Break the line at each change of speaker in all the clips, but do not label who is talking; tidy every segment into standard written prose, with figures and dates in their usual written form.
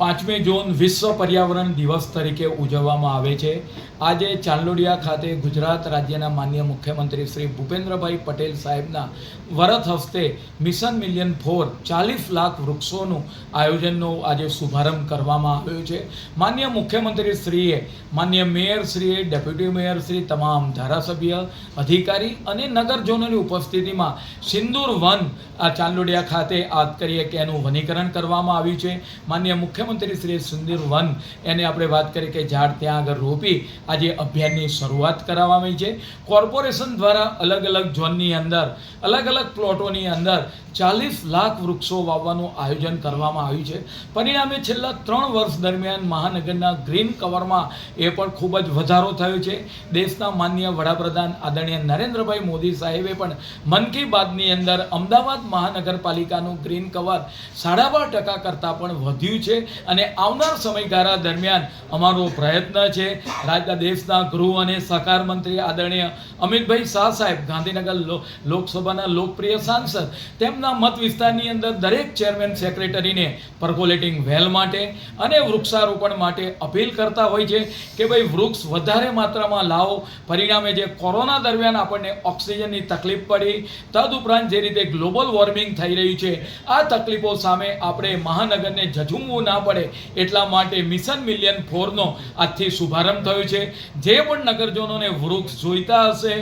5મી જૂન વિશ્વ પર્યાવરણ દિવસ તરીકે ઉજવવામાં આવે છે। આજે ચાંદલોડિયા ખાતે ગુજરાત રાજ્યના માનનીય મુખ્યમંત્રી શ્રી ભૂપેન્દ્રભાઈ પટેલ સાહેબના વરદ હસ્તે મિશન મિલિયન ફોર 40 લાખ વૃક્ષોનું આયોજનનો આજે શુભારંભ કરવામાં આવ્યો છે। માનનીય મુખ્યમંત્રી શ્રીએ, માનનીય મેયર શ્રીએ, ડેપ્યુટી મેયર શ્રી, તમામ ધારાસભ્ય, અધિકારી અને નગરજનોની ઉપસ્થિતિમાં સિંદૂર વન આ ચાંદલોડિયા ખાતે આદ કરીએ કે એનું વનીકરણ કરવામાં આવ્યું છે। માનનીય મુખ્યમંત્રી શ્રી સિંદૂર વન એને આપણે વાત કરી કે ઝાડ ત્યાં આગળ રોપી આજે અભિયાનની શરૂઆત કરાવવામાં આવી છે। કોર્પોરેશન દ્વારા અલગ અલગ ઝોનની અંદર અલગ અલગ પ્લોટોની અંદર 40 લાખ વૃક્ષો વાવવાનું આયોજન કરવામાં આવ્યું છે। પરિણામે છેલ્લા 3 વર્ષ દરમિયાન મહાનગરના ગ્રીન કવરમાં એ પણ ખૂબ જ વધારો થયો છે। દેશના માનનીય વડાપ્રધાન આદરણીય નરેન્દ્રભાઈ મોદી સાહેબે પણ મન કી બાતની અંદર અમદાવાદ મહાનગરપાલિકાનું ગ્રીન કવર 12.5% કરતાં પણ વધ્યું છે અને આવનાર સમયગાળા દરમિયાન અમારો પ્રયત્ન છે। રાજ્ય દેશના ગૃહ અને સહકાર મંત્રી આદરણીય અમિતભાઈ શાહ સાહેબ, ગાંધીનગર લોકસભાના લોકપ્રિય સાંસદ, તેમના મત વિસ્તારની અંદર દરેક ચેરમેન સેક્રેટરીને પર્કોલેટિંગ વેલ માટે અને વૃક્ષારોપણ માટે અપીલ કરતા હોય છે કે ભાઈ વૃક્ષ વધારે માત્રામાં લાવો। પરિણામે જે કોરોના દરમિયાન આપણને ઓક્સિજનની તકલીફ પડી, તદુપરાંત જે રીતે ગ્લોબલ વોર્મિંગ થઈ રહ્યું છે, આ તકલીફો સામે આપણે મહાનગરને ઝઝૂમવું ના પડે એટલા માટે મિશન મિલિયન ફોરનો આજથી શુભારંભ થયો છે। જે પણ નગરજનોને વૃક્ષ જોઈતા હશે,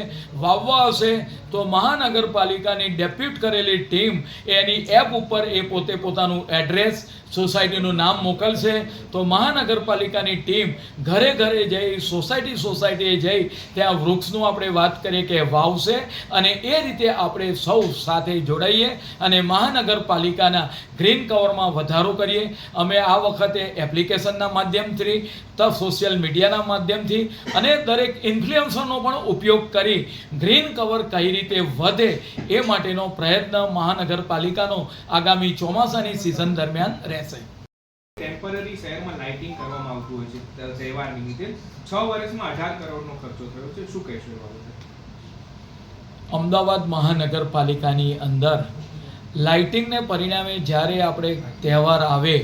વાવવા હશે તો મહાનગરપાલિકાની ડેપ્યુટ કરેલી ટીમ એની એપ ઉપર એ પોતે પોતાનું એડ્રેસ, સોસાયટીનું નામ મોકલશે તો મહાનગરપાલિકાની ટીમ ઘરે ઘરે જઈ, સોસાયટીએ જઈ ત્યાં વૃક્ષનું આપણે વાત કરીએ કે વાવશે અને એ રીતે આપણે સૌ સાથે જોડાઈએ અને મહાનગરપાલિકાના ગ્રીન કવરમાં વધારો કરીએ। અમે આ વખતે એપ્લિકેશનના માધ્યમથી, સોશિયલ મીડિયાના માધ્યમથી અને દરેક ઇન્ફ્લુએન્સરનો પણ ઉપયોગ કરી ગ્રીન કવર કઈ રીતે વધે એ માટેનો પ્રયત્ન મહાનગરપાલિકાનો આગામી ચોમાસાની સિઝન દરમિયાન રહેશે।
ટેમ્પરરી શહેરમાં લાઇટિંગ કરવામાં આવતું હોય છે તહેવાર નિમિત્તે। 6 વર્ષમાં 18 કરોડનો ખર્ચો થયો છે, શું કહેશો એ બાબતે?
અમદાવાદ મહાનગરપાલિકાની અંદર લાઇટિંગને પરિણામે જ્યારે આપણે તહેવાર આવે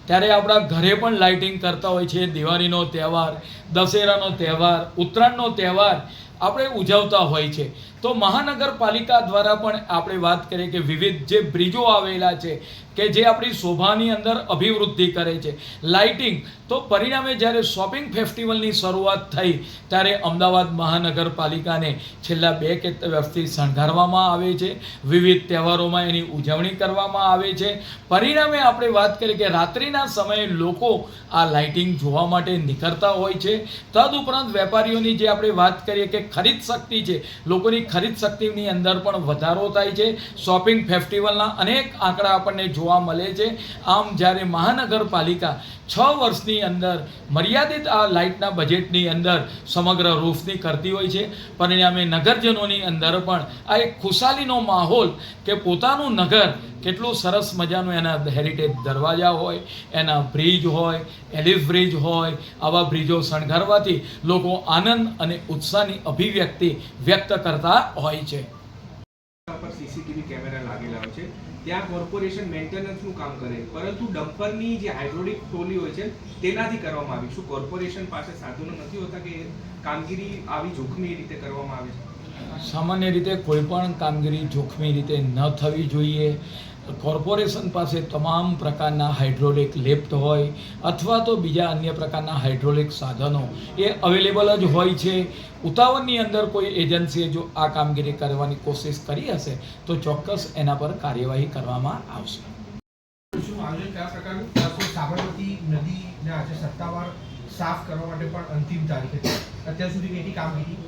ત્યારે આપણા ઘરે પણ લાઇટિંગ કરતા હોય છે। દિવાળીનો તહેવાર, દશેરાનો તહેવાર, ઉત્તરાયણનો તહેવાર આપણે ઉજવતા હોય છે તો મહાનગરપાલિકા દ્વારા પણ આપણે વાત કરીએ કે વિવિધ જે બ્રિજો આવેલા છે કે જે આપણી શોભાની અંદર અભિવૃદ્ધિ કરે છે, લાઇટિંગ, તો પરિણામે જ્યારે શોપિંગ ફેસ્ટિવલની શરૂઆત થઈ ત્યારે અમદાવાદ મહાનગરપાલિકાને છેલ્લા 2 કે 3 વર્ષથી શણગારવામાં આવે છે, વિવિધ તહેવારોમાં એની ઉજવણી કરવામાં આવે છે। પરિણામે આપણે વાત કરીએ કે રાત્રિના સમયે લોકો આ લાઇટિંગ જોવા માટે નીકળતા હોય છે। તદુપરાંત વેપારીઓની જે આપણે વાત કરીએ કે ખરીદ શક્તિ છે, લોકોની ખરીદ શક્તિની અંદર પણ વધારો થાય છે। શોપિંગ ફેસ્ટિવલના અનેક આંકડા આપણને જોવા મળે છે। આમ જ્યારે મહાનગરપાલિકા 6 વર્ષની અંદર મર્યાદિત આ લાઇટના બજેટની અંદર સમગ્ર રોશની કરતી હોય છે, પરિણામે નગરજનોની અંદર પણ આ એક ખુશાલીનો માહોલ કે પોતાનું નગર કેટલું સરસ મજાનું, એના હેરિટેજ દરવાજા હોય, એના બ્રિજ હોય, એલિફ બ્રિજ હોય, આવા બ્રિજો શણગારવાથી લોકો આનંદ અને ઉત્સાહની અભિવ્યક્તિ વ્યક્ત કરતા હોય છે।
સીસીટીવી કેમેરા લાગેલા હોય છે, ત્યાં કોર્પોરેશન મેન્ટેનન્સનું કામ કરે, પરંતુ ડમ્પરની જે હાઇડ્રોલિક ટ્રોલી હોય છે તેનાથી કરવામાં આવી। શું કોર્પોરેશન પાસે સાધનો નથી હોતા કે કામગીરી આવી જોખમી રીતે કરવામાં આવે છે?
સામાન્ય રીતે કોઈ પણ કામગીરી જોખમી રીતે ન થવી જોઈએ। કોર્પોરેશન પાસે તમામ પ્રકારના હાઇડ્રોલિક લિફ્ટ હોય અથવા તો બીજા અન્ય પ્રકારના હાઇડ્રોલિક સાધનો એ અવેલેબલ જ હોય છે। ઉતાવળની અંદર કોઈ એજન્સીએ જો આ કામગીરી કરવાની કોશિશ કરી હશે તો ચોક્કસ એના પર કાર્યવાહી કરવામાં આવશે।
શું આયોજન કયા પ્રકારનું? સાબરમતી નદીને આજે સત્તાવાર સાફ કરવા માટે પણ અંતિમ તારીખ હતી, અત્યાર સુધી કેટલી કામગીરી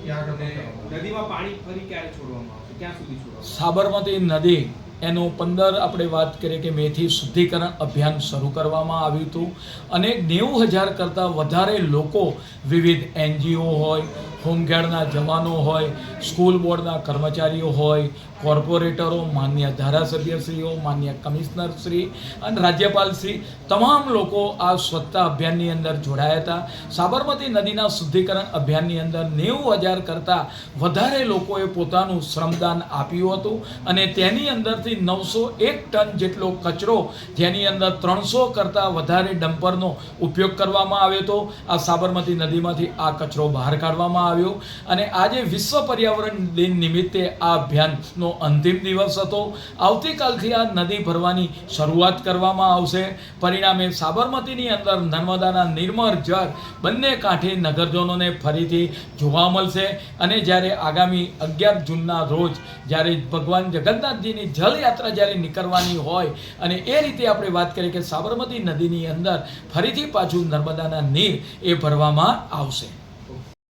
નદીમાં પાણી ફરી ક્યારે છોડવામાં આવશે, ક્યાં સુધી છોડવામાં?
સાબરમતી નદી એનું 15 આપણે વાત કરીએ કે મેથી શુદ્ધિકરણ અભિયાન શરૂ કરવામાં આવ્યું હતું અને 90,000 કરતાં વધારે લોકો, વિવિધ NGO હોય, હોમગાર્ડના જવાનો હોય, સ્કૂલ બોર્ડના કર્મચારીઓ હોય, કોર્પોરેટરો, માન્ય ધારાસભ્યશ્રીઓ, માન્ય કમિશનરશ્રી અને રાજ્યપાલશ્રી તમામ લોકો આ સ્વચ્છતા અભિયાનની અંદર જોડાયા હતા. સાબરમતી નદીના શુદ્ધિકરણ અભિયાનની અંદર 90,000 કરતાં વધારે લોકોએ પોતાનું શ્રમદાન આપ્યું હતું અને તેની અંદરથી 901 ટન જેટલો કચરો, જેની અંદર 300 કરતાં વધારે ડમ્પરનો ઉપયોગ કરવામાં આવ્યો હતો. આ સાબરમતી નદીમાંથી આ કચરો બહાર કાઢવામાં આવ્યો અને આજે વિશ્વ પર્યાવરણ દિન નિમિત્તે આ અભિયાનનો અંતિમ દિવસ હતો. આવતીકાલથી આ નદી ભરવાની શરૂઆત કરવામાં આવશે. પરિણામે સાબરમતીની અંદર નર્મદાના નિર્મળ જળ બંને કાંઠે નગરજનોને ફરીથી જોવા મળશે અને જ્યારે આગામી 11 જૂનના રોજ જ્યારે ભગવાન જગન્નાથજીની જલયાત્રા જ્યારે નીકળવાની હોય અને એ રીતે આપણે વાત કરીએ કે સાબરમતી નદીની અંદર ફરીથી પાછું નર્મદાના નીર એ ભરવામાં આવશે.